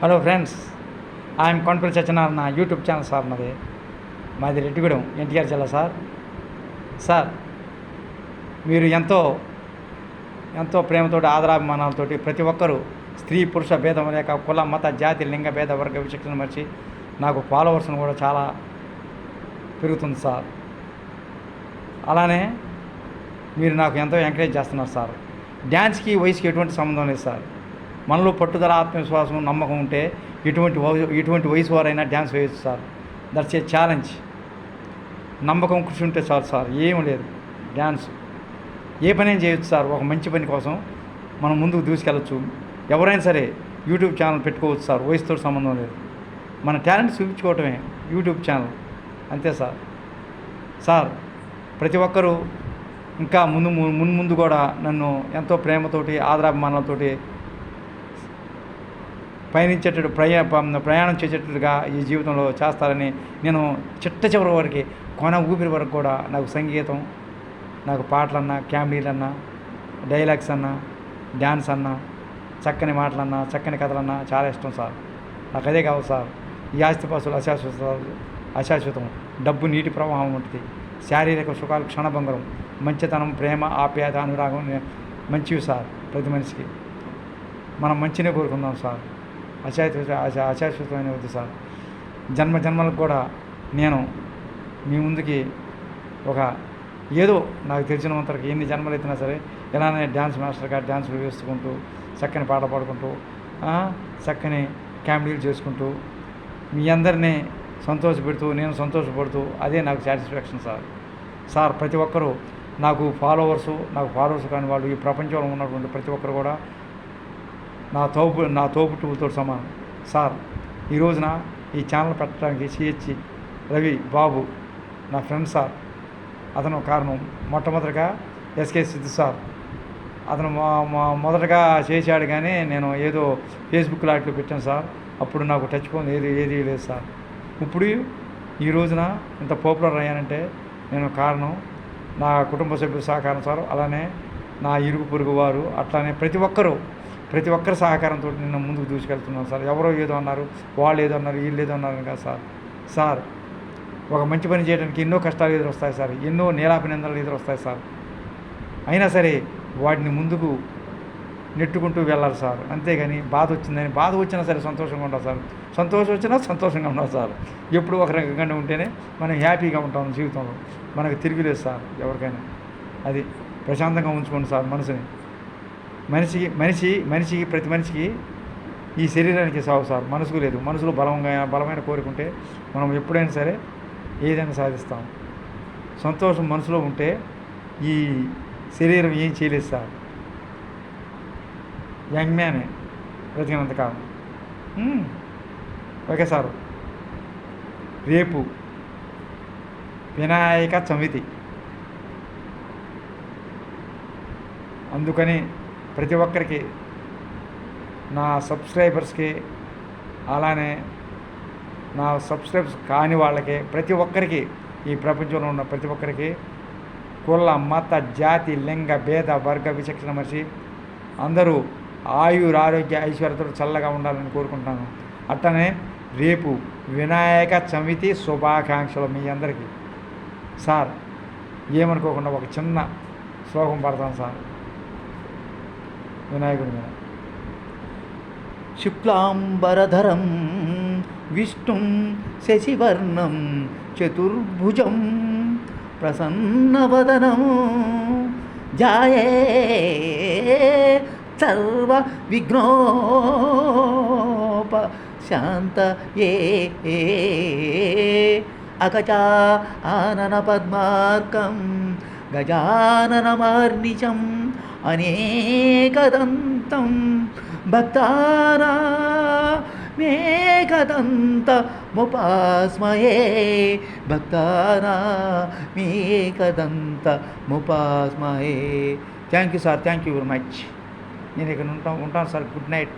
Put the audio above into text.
Hello friends, I'm Kondapalli Satyanarayana YouTube channel sir. మాది రెడ్డిగూడెం, ఎన్టీఆర్ జిల్లా sir. Sir, మీరు ఎంతో ఎంతో ప్రేమతో ఆదరాభిమానాలతో ప్రతి ఒక్కరూ స్త్రీ పురుష భేదం లేక కుల మత జాతి లింగ భేద వర్గ విచక్షణ మర్చి నాకు ఫాలోవర్స్ను కూడా చాలా పెరుగుతుంది సార్. అలానే మీరు నాకు ఎంతో ఎంకరేజ్ చేస్తున్నారు సార్. డ్యాన్స్కి వయసుకి ఎటువంటి సంబంధం లేదు సార్. మనలో పట్టుదల, ఆత్మవిశ్వాసం, నమ్మకం ఉంటే ఎటువంటి వయసు వారైనా డ్యాన్స్ వేయచ్చు సార్. That's a challenge. నమ్మకం, కృషి ఉంటే చాలు సార్. ఏం లేదు, డ్యాన్స్ ఏ పని చేయొచ్చు సార్. ఒక మంచి పని కోసం మనం ముందుకు దూసుకెళ్ళచ్చు. ఎవరైనా సరే యూట్యూబ్ ఛానల్ పెట్టుకోవచ్చు సార్. వయసుతో సంబంధం లేదు. మన టాలెంట్ చూపించుకోవటమే యూట్యూబ్ ఛానల్, అంతే సార్. సార్, ప్రతి ఒక్కరూ ఇంకా ముందు కూడా నన్ను ఎంతో ప్రేమతోటి ఆదరాభిమానాలతోటి పయనించేటట్టు ప్రయాణం చేసేటట్టుగా ఈ జీవితంలో చేస్తారని నేను చివరి వరకు కొన ఊపిరి వరకు కూడా నాకు సంగీతం, నాకు పాటలన్నా, కామెడీలన్నా, డైలాగ్స్ అన్నా, డ్యాన్స్ అన్నా, చక్కని మాటలన్నా, చక్కని కథలన్నా చాలా ఇష్టం సార్. నాకు అదే కావాలి సార్. ఈ ఆస్తిపాస్తులు అశాశ్వతం. డబ్బు నీటి ప్రవాహం ఉంటుంది. శారీరక సుఖాలు క్షణభంగరం. మంచితనం, ప్రేమ, ఆప్యాయత, అనురాగం మంచివి సార్. ప్రతి మనిషికి మనం మంచినే కోరుకుందాం సార్. అశాశ్వతమైన వద్దు సార్. జన్మలకు కూడా నేను మీ ముందుకి ఒక ఏదో నాకు తెలిసినంతవరకు ఎన్ని జన్మలు ఎత్తినా సరే ఇలానే డ్యాన్స్ మాస్టర్గా డ్యాన్సులు వేసుకుంటూ, చక్కని పాట పాడుకుంటూ, చక్కని కామెడీలు చేసుకుంటూ, మీ అందరినీ సంతోషపెడుతూ, నేను సంతోషపడుతూ, అదే నాకు సాటిస్ఫాక్షన్ సార్. సార్, ప్రతి ఒక్కరూ నాకు ఫాలోవర్స్ కాని వాళ్ళు ఈ ప్రపంచంలో ఉన్నటువంటి ప్రతి ఒక్కరు కూడా నా తోబుట్టువులతో సమానం సార్. ఈ రోజున ఈ ఛానల్ పెట్టడానికి సిహెచ్ రవి బాబు నా ఫ్రెండ్ సార్. అతను కారణం. మొట్టమొదటిగా ఎస్కే సిద్ధు సార్ అతను మొదటగా చేశాడు, కానీ నేను ఏదో ఫేస్బుక్ లాట్లో పెట్టాను సార్. అప్పుడు నాకు టచ్ ఫోన్ ఏది లేదు సార్. ఇప్పుడు ఈ రోజున ఇంత పాపులర్ అయ్యానంటే నేను కారణం నా కుటుంబ సభ్యుల సహకారం సార్. అలానే నా ఇరుగు పొరుగు వారు, అట్లానే ప్రతి ఒక్కరి సహకారంతో నేను ముందుకు దూసుకెళ్తున్నాను సార్. ఎవరో ఏదో అన్నారు, వాళ్ళు ఏదో అన్నారు, వీళ్ళు ఏదో అన్నారు కదా సార్. సార్, ఒక మంచి పని చేయడానికి ఎన్నో కష్టాలు ఎదురొస్తాయి సార్. ఎన్నో నీలాభినందనలు ఎదురొస్తాయి సార్. అయినా సరే వాటిని ముందుకు నెట్టుకుంటూ వెళ్ళాలి సార్. అంతేగాని బాధ వచ్చినా సరే సంతోషంగా ఉండాలి సార్. సంతోషం వచ్చినా సంతోషంగా ఉండాలి సార్. ఎప్పుడు ఒక రకంగానే ఉంటేనే మనం హ్యాపీగా ఉంటాం జీవితంలో. మనకు తిరిగిలేదు సార్. ఎవరికైనా అది ప్రశాంతంగా ఉంచుకోండి సార్ మనసుని. మనిషికి ప్రతి మనిషికి ఈ శరీరానికి సాగు సార్. మనసుకు లేదు. మనసులో బలమైన కోరుకుంటే మనం ఎప్పుడైనా సరే ఏదైనా సాధిస్తాం. సంతోషం మనసులో ఉంటే ఈ శరీరం ఏం చేయలేదు సార్. యంగ్ మ్యానే బ్రతికినంతకాలం. Okay sir. రేపు వినాయక చవితి, అందుకని ప్రతి ఒక్కరికి, నా సబ్స్క్రైబర్స్కి, అలానే నా సబ్స్క్రైబర్స్ కాని వాళ్ళకి, ప్రతి ఒక్కరికి, ఈ ప్రపంచంలో ఉన్న ప్రతి ఒక్కరికి కుల మత జాతి లింగ భేద వర్గ విచక్షణ మనిషి అందరూ ఆరోగ్య ఐశ్వర్యతో చల్లగా ఉండాలని కోరుకుంటున్నాను. అట్టనే రేపు వినాయక చవితి శుభాకాంక్షలు మీ అందరికీ. సార్, ఏమనుకోకుండా ఒక చిన్న శ్లోకం పడతాను సార్ వినాయకుడి మీద. శుక్లాంబరధరం విష్ణుం శశివర్ణం చతుర్భుజం ప్రసన్నవదనం ధ్యాయే సర్వ విఘ్నోపశాంతయే అగజానన పద్మార్కం గజాననమర్నిశం అనేకదంతం భక్తానామేకదంతముపాస్మహే భక్తానామేకదంతముపాస్మహే. Thank you sir. Thank you very much. నేను ఇక్కడ ఉంటాను సార్. Good night.